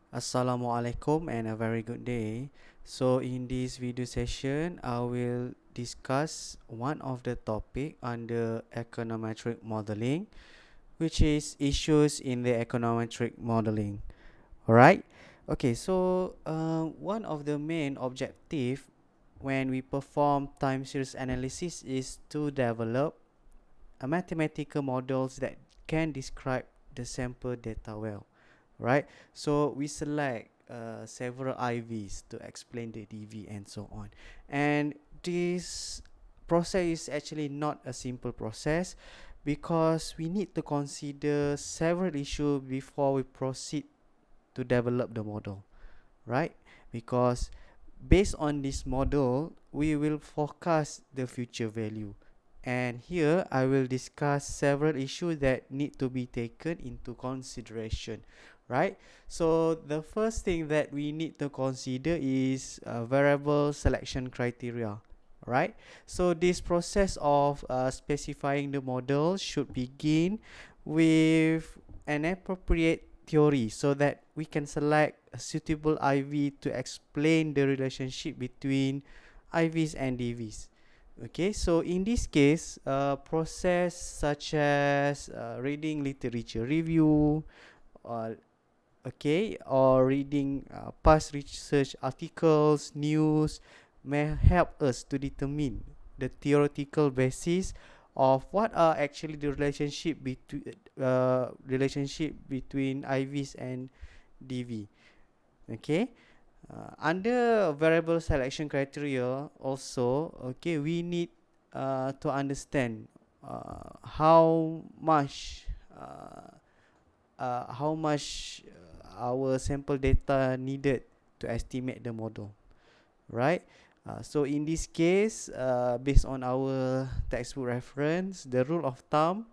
Assalamualaikum and a very good day. So in this video session, I will discuss one of the topic under econometric modeling, which is issues in the econometric modeling. Alright? Okay, so one of the main objective when we perform time series analysis is to develop a mathematical models that can describe the sample data well. Right, so we select several IVs to explain the DV and so on, and this process is actually not a simple process because we need to consider several issues before we proceed to develop the model, right? Because based on this model we will forecast the future value, and here I will discuss several issues that need to be taken into consideration, right? So the first thing that we need to consider is variable selection criteria, right? So this process of specifying the model should begin with an appropriate theory so that we can select a suitable IV to explain the relationship between IVs and DVs. Okay, so in this case, process such as reading literature review, or or reading past research articles, news, may help us to determine the theoretical basis of what are actually the relationship between IVs and DV. Okay, under variable selection criteria also, we need to understand uh, how much our sample data needed to estimate the model, right? So in this case, based on our textbook reference, the rule of thumb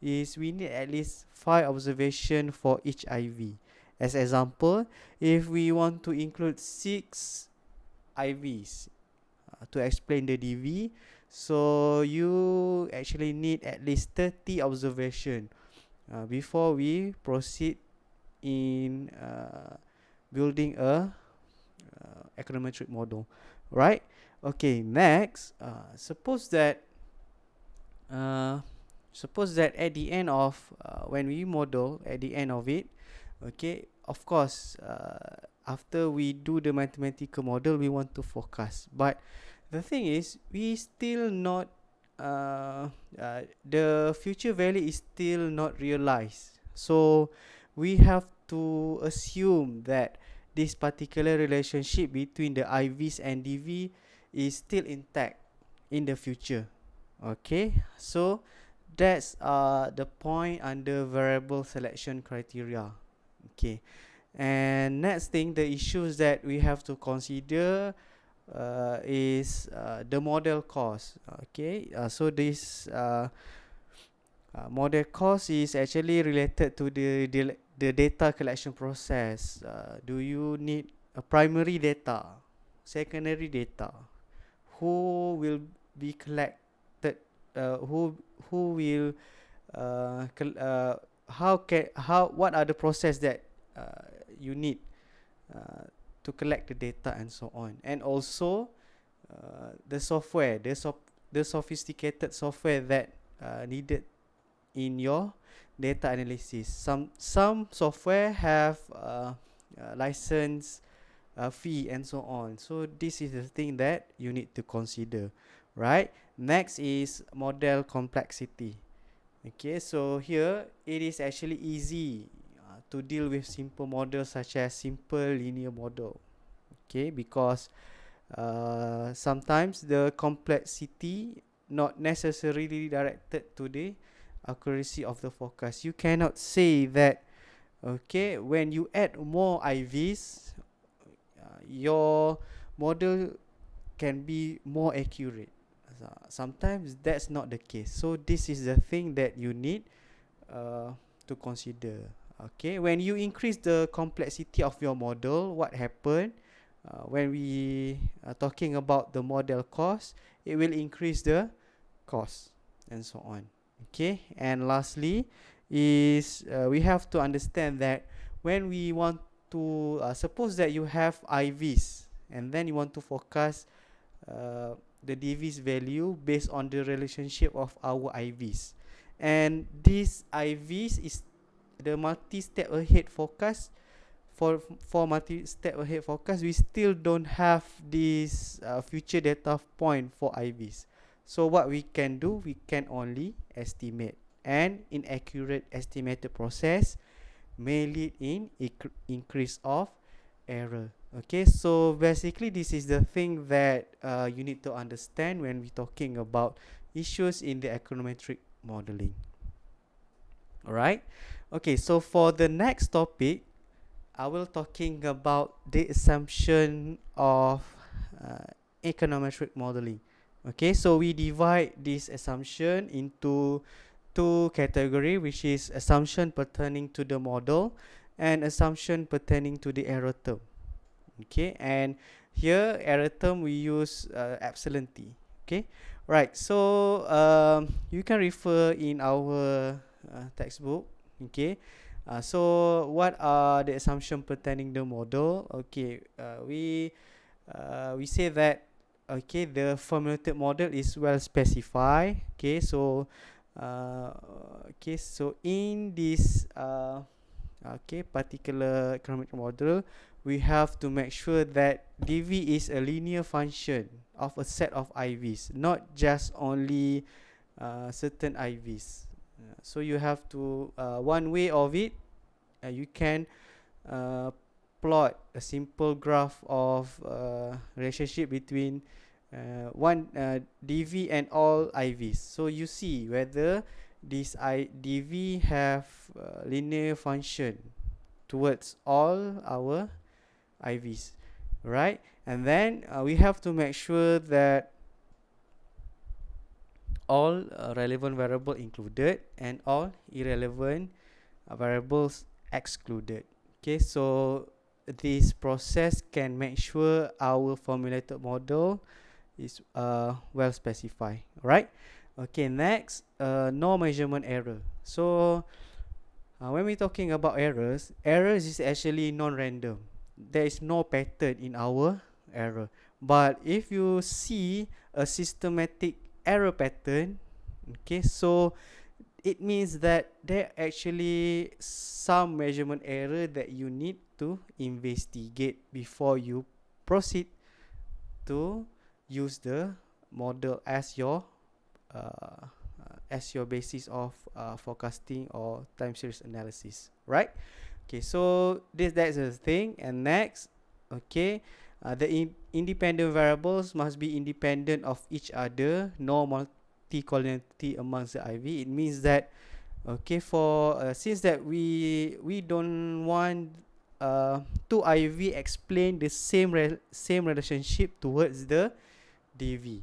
is we need at least 5 observation for each IV. As example, if we want to include 6 IVs to explain the DV, so you actually need at least 30 observation before we proceed in building a econometric model, right? Okay, next, uh, suppose that at the end of when we model, at the end of it, okay, of course, after we do the mathematical model, we want to forecast, but the thing is we still not the future value is still not realized, so we have to assume that this particular relationship between the IVs and DV is still intact in the future. Okay, so that's the point under variable selection criteria. Okay, and next thing, the issues that we have to consider is the model cost. Okay, so this model cost is actually related to the data collection process. Do you need a primary data, secondary data? Who will be collected? Who will how what are the process that you need uh, to collect the data and so on, and also the software, the sophisticated software that needed in your data analysis. Some software have license fee and so on. So this is the thing that you need to consider, right? Next is model complexity. Okay, so here it is actually easy to deal with simple models such as simple linear model. Okay, because sometimes the complexity not necessarily directed to the accuracy of the forecast. You cannot say that, okay, when you add more IVs, your model can be more accurate. Sometimes that's not the case. So this is the thing that you need to consider. Okay, when you increase the complexity of your model, what happen? When we are talking about the model cost, it will increase the cost and so on. Okay, and lastly is we have to understand that when we want to suppose that you have IVs, and then you want to forecast the DV's value based on the relationship of our IVs, and this IVs is the multi-step ahead forecast. For multi-step ahead forecast, we still don't have this future data point for IVs. So what we can do, we can only estimate, and inaccurate estimated process may lead in increase of error. Okay, so basically this is the thing that you need to understand when we're talking about issues in the econometric modeling. Alright, okay, so for the next topic, I will talking about the assumption of uh, econometric modeling. Okay, so we divide this assumption into two categories, which is assumption pertaining to the model and assumption pertaining to the error term. Okay, and here error term we use epsilon t. Okay, right, so you can refer in our textbook. Okay, so what are the assumption pertaining the model? Okay, we say that, okay, the formulated model is well specified. Okay, so in this particular economic model, we have to make sure that dv is a linear function of a set of IVs, not just only certain IVs. So you have to one way of it, you can uh, plot a simple graph of relationship between one dv and all IVs. So you see whether this dv have linear function towards all our IVs, right? And then we have to make sure that all relevant variable included and all irrelevant variables excluded. Okay, so this process can make sure our formulated model is well specified. Right? Okay, next, no measurement error. So when we're talking about errors is actually non-random. There is no pattern in our error. But if you see a systematic error pattern, okay, so it means that there actually some measurement error that you need to investigate before you proceed to use the model as your basis of forecasting or time series analysis, right? Okay, so that's the thing. And next, okay, the independent variables must be independent of each other, no multi-collinearity amongst the IV. It means that, okay, for since that we don't want two IV explain the same relationship towards the DV.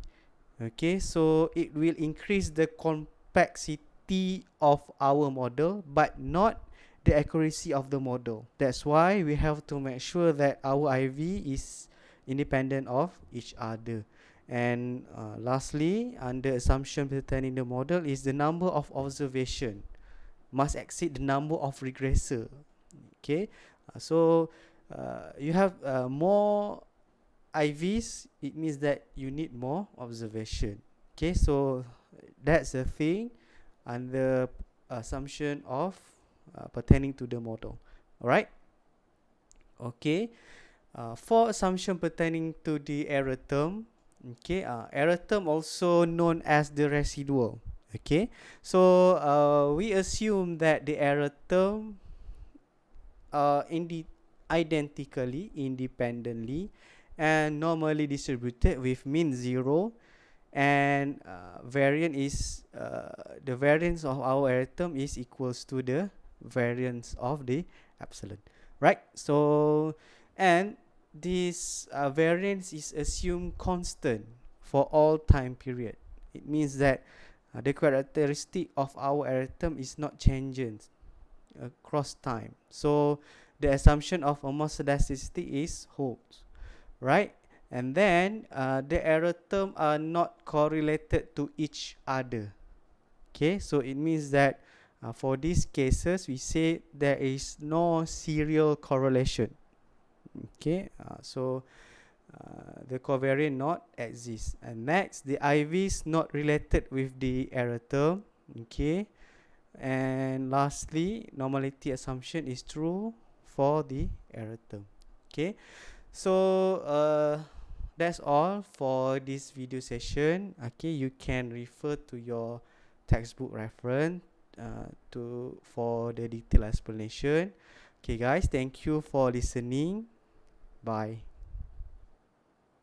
Okay, so it will increase the complexity of our model but not the accuracy of the model. That's why we have to make sure that our IV is independent of each other. And lastly, under assumption pertaining the model is the number of observation must exceed the number of regressor. Okay, so you have more IVs, it means that you need more observation. Okay, so that's the thing under assumption of pertaining to the model. Alright, okay, for assumption pertaining to the error term, okay, error term also known as the residual. Okay, so we assume that the error term identically, independently, and normally distributed with mean 0, and variance is the variance of our error term is equals to the variance of the epsilon, right? So, and this variance is assumed constant for all time period. It means that the characteristic of our error term is not changing across time. So the assumption of homoscedasticity is holds, right? And then the error term are not correlated to each other. Okay, so it means that for these cases we say there is no serial correlation. Okay, the covariant not exists. And next, the IV is not related with the error term. Okay, and lastly, normality assumption is true for the error term. Okay, so that's all for this video session. Okay, you can refer to your textbook reference to for the detailed explanation. Okay guys, thank you for listening. Bye.